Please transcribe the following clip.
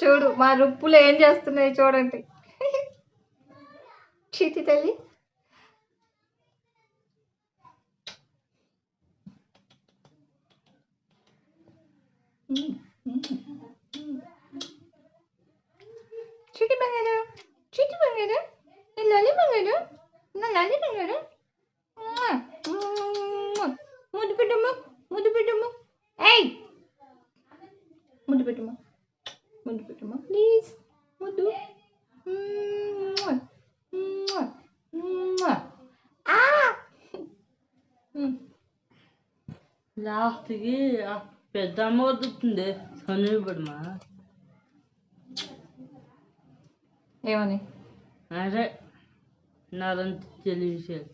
చూడు మా రుప్పులు ఏం చేస్తున్నాయి చూడండి. చీటి తల్లి చీటి బంగారు, చీటి బంగారు, నా లాలి బంగారు, నా లాలి బంగారు. ముద్దు పెట్టమ్మా, ముద్దు పెట్టమ్మా. ఏయ్ ముద్దు పెట్టమ్మా, ముద్దు పెట్టమ్మా ప్లీజ్. ముద్దు. లాస్ట్కి పెద్ద అమ్మ వద్దుతుంది చనిపోడమా. ఏమని? అదే నాలంత తెలివిసేది.